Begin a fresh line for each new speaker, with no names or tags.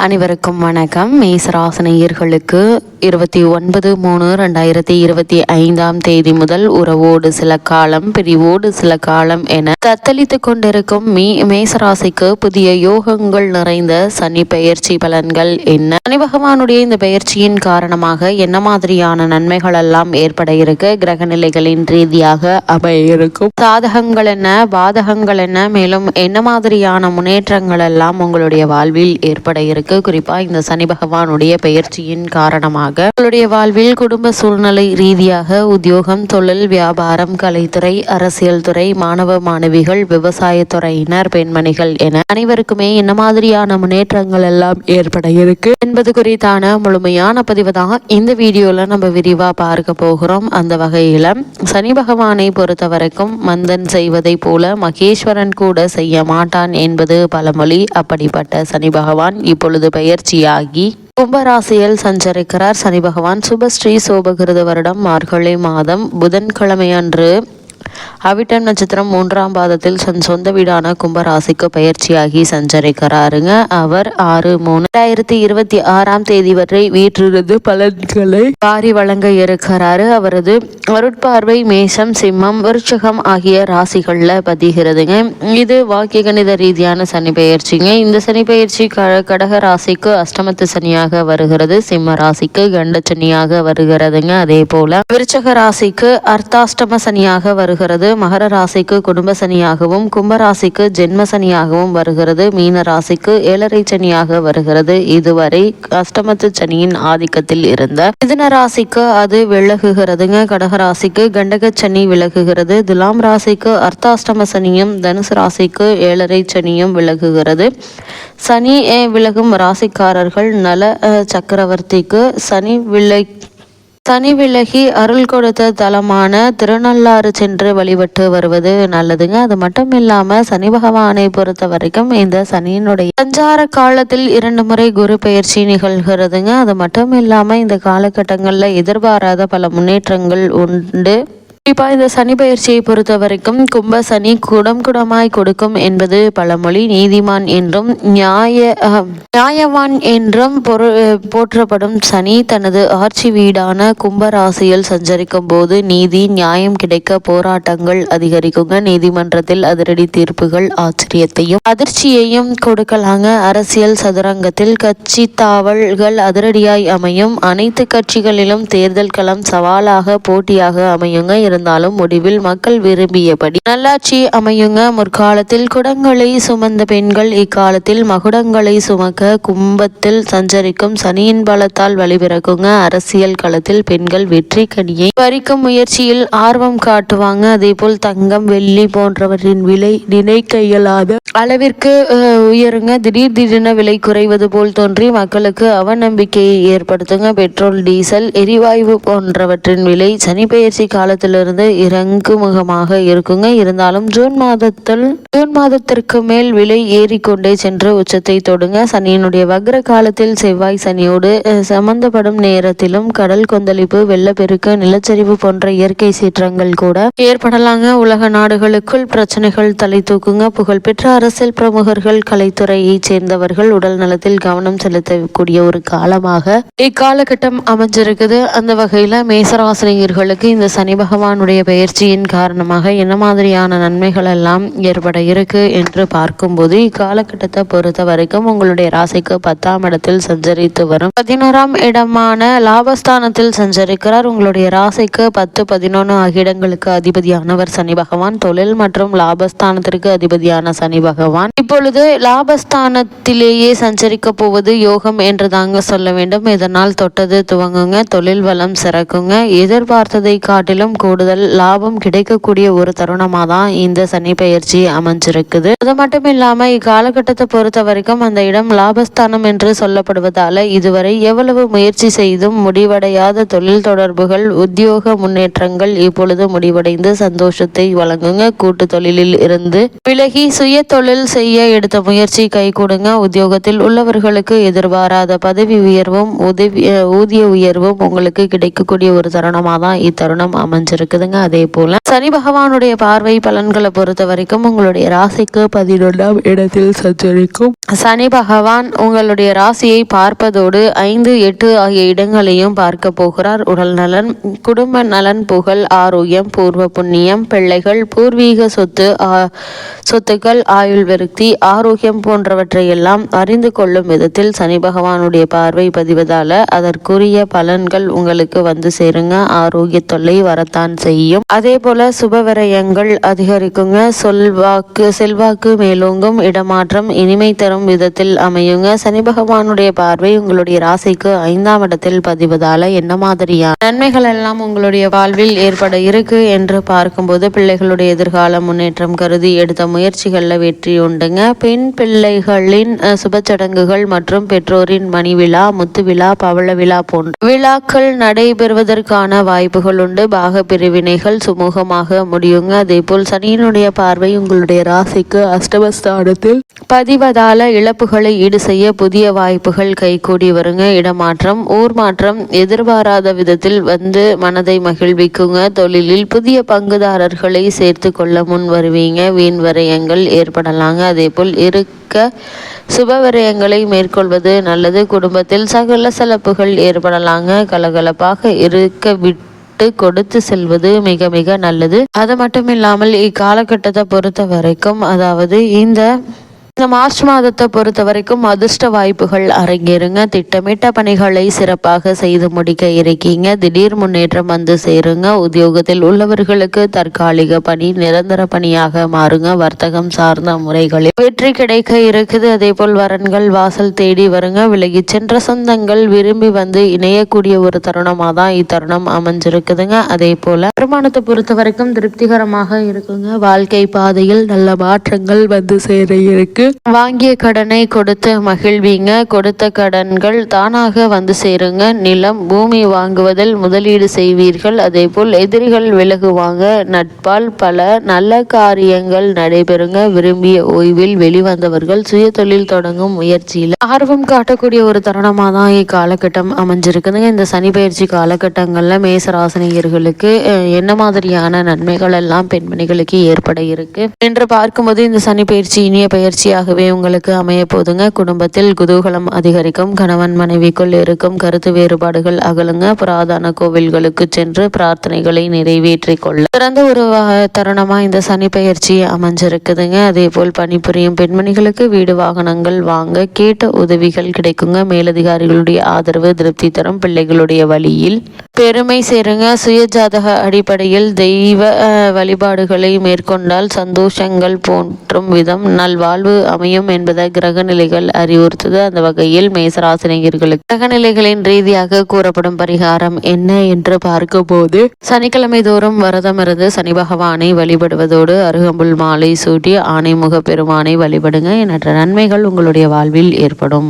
அனைவருக்கும் வணக்கம். மேசராசினியர்களுக்கு 29/3/2025 முதல் உறவோடு சில காலம், பிரிவோடு சில காலம் என தத்தளித்து கொண்டிருக்கும் மேசராசிக்கு புதிய யோகங்கள் நிறைந்த சனி பெயர்ச்சி பலன்கள் என்ன? சனி பகவானுடைய இந்த பெயர்ச்சியின் காரணமாக என்ன மாதிரியான நன்மைகள் எல்லாம் ஏற்பட இருக்கு? கிரக நிலைகளின் ரீதியாக அமைய இருக்கும் சாதகங்கள் என்ன, பாதகங்கள் என்ன, மேலும் என்ன மாதிரியான முன்னேற்றங்கள் எல்லாம் உங்களுடைய வாழ்வில் ஏற்பட இருக்கு? குறிப்பா இந்த சனி பகவானுடைய பெயர்ச்சியின் காரணமாக உங்களுடைய வாழ்வில் குடும்ப சூழ்நிலை ரீதியாக உத்தியோகம், தொழில், வியாபாரம், கலைத்துறை, அரசியல் துறை, மாணவ மாணவிகள், விவசாயத்துறையினர், பெண்மணிகள் என அனைவருக்குமே என்ன மாதிரியான முன்னேற்றங்கள் எல்லாம் ஏற்பட இருக்கு என்பது குறித்தான முழுமையான பதிவு தான் இந்த வீடியோல நம்ம விரிவா பார்க்க போகிறோம். அந்த வகையில சனி பகவானை பொறுத்த வரைக்கும் மந்தன் செய்வதை போல மகேஸ்வரன் கூட செய்ய மாட்டான் என்பது பழமொழி. அப்படிப்பட்ட சனி பகவான் இப்பொழுது பெயர்ச்சியாகி கும்பராசியில் சஞ்சரிக்கிறார். சனி பகவான் சுபஸ்ரீ சோபகிருத வருடம் மார்கழி மாதம் புதன்கிழமை அன்று அவிட்டம் நட்சத்திரம் 3ஆம் பாதத்தில் சொந்த வீடான கும்பராசிக்கு பயிற்சியாகி சஞ்சரிக்கிறாருங்க. அவர் 6/3/2026 வரை வீற்றிருந்து பலன்களை வாரி வழங்க இருக்கிறாரு. அவரது அருட்பார்வை மேஷம், சிம்மம், விருச்சிகம் ஆகிய ராசிகள்ல பதிகிறதுங்க. இது வாக்கிய கணித ரீதியான சனி பெயர்ச்சிங்க. இந்த சனி பெயர்ச்சி கடக ராசிக்கு அஷ்டமத்து சனியாக வருகிறது, சிம்ம ராசிக்கு கண்ட சனியாக வருகிறதுங்க. அதே போல விருச்சக ராசிக்கு அர்த்தாஷ்டம சனியாக வருகிறது, மகர ராசிக்கு குடும்ப சனியாகவும், கும்பராசிக்கு ஜென்ம சனியாகவும் வருகிறது, மீன ராசிக்கு ஏழரை சனியாக வருகிறது. இதுவரை அஷ்டமத்து சனியின் ஆதிக்கத்தில் இருந்த மிதுன ராசிக்கு அது விலகுகிறதுங்க. கடகராசிக்கு கண்டக சனி விலகுகிறது, துலாம் ராசிக்கு அர்த்தாஷ்டம சனியும், தனுசு ராசிக்கு ஏழரை சனியும் விலகுகிறது. சனி விலகும் ராசிக்காரர்கள் நல சக்கரவர்த்திக்கு சனி விலகி அருள் கொடுத்த தலமான திருநள்ளாறு சென்று வழிபட்டு வருவது நல்லதுங்க. அது மட்டும் இல்லாம சனி பகவானை பொறுத்த வரைக்கும் இந்த சனியினுடைய சஞ்சார காலத்தில் 2 முறை குரு பெயர்ச்சி நிகழ்கிறதுங்க. அது மட்டும் இல்லாம இந்த காலகட்டங்கள்ல எதிர்பாராத பல முன்னேற்றங்கள் உண்டு. குறிப்பா இந்த சனி பயிற்சியை பொறுத்த வரைக்கும் கும்ப சனி குடமாய் கொடுக்கும் என்பது பழமொழி. நீதிமான் என்றும் நியாயவான் என்றும் போற்றப்படும் சனி தனது ஆட்சி வீடான கும்ப ராசியில் சஞ்சரிக்கும் போது நீதி நியாயம் கிடைக்க போராட்டங்கள் அதிகரிக்குங்க. நீதிமன்றத்தில் அதிரடி தீர்ப்புகள் ஆச்சரியத்தையும் அதிர்ச்சியையும் கொடுக்கலாங்க. அரசியல் சதுரங்கத்தில் கட்சி தாவல்கள் அதிரடியாய் அமையும். அனைத்து கட்சிகளிலும் தேர்தல் களம் சவாலாக போட்டியாக அமையுங்க. இருந்தாலும் முடிவில் மக்கள் விரும்பியபடி நல்லாட்சி அமையுங்க. முற்காலத்தில் குடங்களை சுமந்த பெண்கள் இக்காலத்தில் மகுடங்களை சுமக்க கும்பத்தில் சஞ்சரிக்கும் சனியின் பலத்தால் வழிபிறக்குங்க. அரசியல் களத்தில் பெண்கள் வெற்றி கனியை பறிக்கும் முயற்சியில் ஆர்வம் காட்டுவாங்க. அதே போல் தங்கம், வெள்ளி போன்றவற்றின் விலை நினைக்க இயலாத அளவிற்கு உயருங்க. திடீரென விலை குறைவது போல் தோன்றி மக்களுக்கு அவநம்பிக்கையை ஏற்படுத்துங்க. பெட்ரோல், டீசல், எரிவாயு போன்றவற்றின் விலை சனி பெயர்ச்சி காலத்திலிருந்து இறங்குமுகமாக இருக்குங்க. இருந்தாலும் ஜூன் மாதத்திற்கு மேல் விலை ஏறிக்கொண்டே சென்று உச்சத்தை தொடுங்க. சனியினுடைய வக்ர காலத்தில் செவ்வாய் சனியோடு சம்பந்தப்படும் நேரத்திலும் கடல் கொந்தளிப்பு, வெள்ளப்பெருக்கு, நிலச்சரிவு போன்ற இயற்கை சீற்றங்கள் கூட ஏற்படலாங்க. உலக நாடுகளுக்குள் பிரச்சனைகள் தலை தூக்குங்க. புகழ்பெற்ற அரசியல் பிரமுகர்கள், கலைத்துறையை சேர்ந்தவர்கள் உடல் நலத்தில் கவனம் செலுத்தக்கூடிய ஒரு காலமாக இக்காலகட்டம் அமைஞ்சிருக்குது. அந்த வகையில மேசராசினியர்களுக்கு இந்த சனி பகவானுடைய பெயர்ச்சியின் காரணமாக என்ன மாதிரியான நன்மைகள் எல்லாம் ஏற்பட இருக்கு என்று பார்க்கும்போது இக்காலகட்டத்தை பொறுத்த வரைக்கும் உங்களுடைய ராசிக்கு 10ஆம் இடத்தில் சஞ்சரித்து வரும் 11ஆம் இடமான லாபஸ்தானத்தில் சஞ்சரிக்கிறார். உங்களுடைய ராசிக்கு 10, 11 ஆகிய இடங்களுக்கு அதிபதியானவர் சனி பகவான். தொழில் மற்றும் லாபஸ்தானத்திற்கு அதிபதியான சனி பகவான் இப்பொழுது லாபஸ்தானத்திலேயே சஞ்சரிக்க போவது யோகம் என்று தாங்க சொல்ல வேண்டும். இதனால் தொட்டது துவங்குங்க, தொழில் வளம் சிறக்குங்க. எதிர்பார்த்ததை காட்டிலும் கூடுதல் லாபம் கிடைக்கக்கூடிய ஒரு தருணமாக தான் இந்த சனி பெயர்ச்சி அமைஞ்சிருக்குது. அது மட்டும் இல்லாம இக்காலகட்டத்தை பொறுத்த வரைக்கும் அந்த இடம் லாபஸ்தானம் என்று சொல்லப்படுவதால இதுவரை எவ்வளவு முயற்சி செய்தும் முடிவடையாத தொழில் தொடர்புகள், உத்தியோக முன்னேற்றங்கள் இப்பொழுது முடிவடைந்து சந்தோஷத்தை வழங்குங்க. கூட்டு தொழிலில் இருந்து விலகி சுய தொழில் செய்ய எடுத்த முயற்சி கை கொடுங்க. உத்தியோகத்தில் உள்ளவர்களுக்கு எதிர்பாராத பதவி உயர்வும் ஊதிய உயர்வும் உங்களுக்கு கிடைக்கக்கூடிய ஒரு தருணமாக தான் இத்தருணம் அமைஞ்சிருக்கு. அமைஞ்சிருக்குதுங்க. அதே போல சனி பகவானுடைய பார்வை பலன்களை பொறுத்த வரைக்கும் உங்களுடைய ராசிக்கு 11ஆம் இடத்தில் சஞ்சரிக்கும் சனி பகவான் உங்களுடைய ராசியை பார்ப்பதோடு 5, 8 ஆகிய இடங்களையும் பார்க்க போகிறார். உடல் நலன், குடும்ப நலன், புகழ், ஆரோக்கியம், பூர்வ புண்ணியம், பிள்ளைகள், பூர்வீக சொத்துக்கள், ஆயுள் விருத்தி, ஆரோக்கியம் போன்றவற்றை எல்லாம் அறிந்து கொள்ளும் விதத்தில் சனி பகவானுடைய பார்வை பதிவதால அதற்குரிய பலன்கள் உங்களுக்கு வந்து சேருங்க. ஆரோக்கிய தொல்லை வரத்தான் செய்யும். அதே போல சுபவிரயங்கள் அதிகரிக்குங்க. செல்வாக்கு மேலோங்கும். இடமாற்றம் இனிமை தரும் விதத்தில் அமையுங்க. சனி பகவானுடைய பார்வை உங்களுடைய ராசிக்கு 5ஆம் இடத்தில் பதிவதால என்ன மாதிரியான நன்மைகள் எல்லாம் உங்களுடைய வாழ்வில் ஏற்பட இருக்கு என்று பார்க்கும்போது, பிள்ளைகளுடைய எதிர்கால முன்னேற்றம் கருதி எடுத்த முயற்சிகள்ல வெற்றி உண்டுங்க. பெண் பிள்ளைகளின் சுபச்சடங்குகள் மற்றும் பெற்றோரின் மணி விழா, முத்து விழா, பவள விழா போன்ற விழாக்கள் நடைபெறுவதற்கான வாய்ப்புகள் உண்டு. பாக பிரிவினைகள் சுமூகமாக முடியுங்க. அதே போல் சனியினுடைய பார்வை உங்களுடைய ராசிக்கு அஷ்டமஸ்தானத்தில் பதிவதால இழப்புகளை ஈடு செய்ய புதிய வாய்ப்புகள் கைகூடி வருங்க. இடமாற்றம், ஊர் மாற்றம் எதிர்பாராத விதத்தில் வந்து மனதை மகிழ்விக்குங்க. தொழிலில் புதிய பங்குதாரர்களை சேர்த்து கொள்ள முன் வருவீங்க. வீண் விரயங்கள் ஏற்படலாங்க. அதே போல் சுப விரயங்களை மேற்கொள்வது நல்லது. குடும்பத்தில் சகல சலப்புகள் ஏற்படலாங்க. கலகலப்பாக இருக்க விட்டு கொடுத்து செல்வது மிக மிக நல்லது. அது மட்டும் இல்லாமல் இக்காலகட்டத்தை பொறுத்த வரைக்கும், அதாவது இந்த மார்ச் மாதத்தை பொறுத்த வரைக்கும் அதிர்ஷ்ட வாய்ப்புகள் அரங்கேறுங்க. திட்டமிட்ட பணிகளை சிறப்பாக செய்து முடிக்க இருக்கீங்க. திடீர் முன்னேற்றம் வந்து சேருங்க. உத்தியோகத்தில் உள்ளவர்களுக்கு தற்காலிக பணி நிரந்தர பணியாக மாறுங்க. வர்த்தகம் சார்ந்த முறைகளில் வெற்றி கிடைக்க இருக்குது. அதே போல் வரன்கள் வாசல் தேடி வருங்க. விலகி சென்ற சொந்தங்கள் விரும்பி வந்து இணையக்கூடிய ஒரு தருணமாக தான் இத்தருணம் அமைஞ்சிருக்குதுங்க. அதே போல வருமானத்தை பொறுத்த வரைக்கும் திருப்திகரமாக இருக்குங்க. வாழ்க்கை பாதையில் நல்ல மாற்றங்கள் வந்து சேர இருக்கு. வாங்கிய கடனை கொடுத்து மகிழ்வீங்க. கொடுத்த கடன்கள் தானாக வந்து சேருங்க. நிலம், பூமி வாங்குவதில் முதலீடு செய்வீர்கள். அதே போல் எதிரிகள் விலகுவாங்க. நட்பால் பல நல்ல காரியங்கள் நடைபெறுங்க. விரும்பிய ஓய்வில் வெளிவந்தவர்கள் சுய தொழில் தொடங்கும் முயற்சியில் ஆர்வம் காட்டக்கூடிய ஒரு தருணமாக தான் இக்காலகட்டம் அமைஞ்சிருக்குதுங்க. இந்த சனி பயிற்சி காலகட்டங்கள்ல மேசராசினியர்களுக்கு என்ன மாதிரியான நன்மைகள் எல்லாம் பெண்மணிகளுக்கு ஏற்பட இருக்கு என்று பார்க்கும்போது, இந்த சனி பயிற்சி இனிய பயிற்சியாக உங்களுக்கு அமைய போதுங்க. குடும்பத்தில் குதூகலம் அதிகரிக்கும். கணவன் மனைவிக்குள் இருக்கும் கருத்து வேறுபாடுகள் அகலுங்க. புராதன கோவில்களுக்கு சென்று பிரார்த்தனைகளை நிறைவேற்றிக் கொள்ள சிறந்த ஒரு தருணமா இந்த சனி பயிற்சி அமைஞ்சிருக்குதுங்க. அதே போல் பணிபுரியும் பெண்மணிகளுக்கு வீடு வாகனங்கள் வாங்க கேட்ட உதவிகள் கிடைக்குங்க. மேலதிகாரிகளுடைய ஆதரவு திருப்தி தரும். பிள்ளைகளுடைய வழியில் பெருமை சேருங்க. சுயஜாதக அடிப்படையில் தெய்வ வழிபாடுகளை மேற்கொண்டால் சந்தோஷங்கள் போற்றும் விதம் நல்வாழ்வு அமையும் என்பதை கிரக நிலைகள் அறிவுறுத்துது. அந்த வகையில் மேசராசினியர்களுக்கு கிரக நிலைகளின் ரீதியாக கூறப்படும் பரிகாரம் என்ன என்று பார்க்கும் போது, சனிக்கிழமை தோறும் விரதம் இருந்து சனி பகவானை வழிபடுவதோடு அருகம்புல் மாலை சூட்டி ஆணைமுக பெருமானை வழிபடுங்க. எண்ணற்ற நன்மைகள் உங்களுடைய வாழ்வில் ஏற்படும்.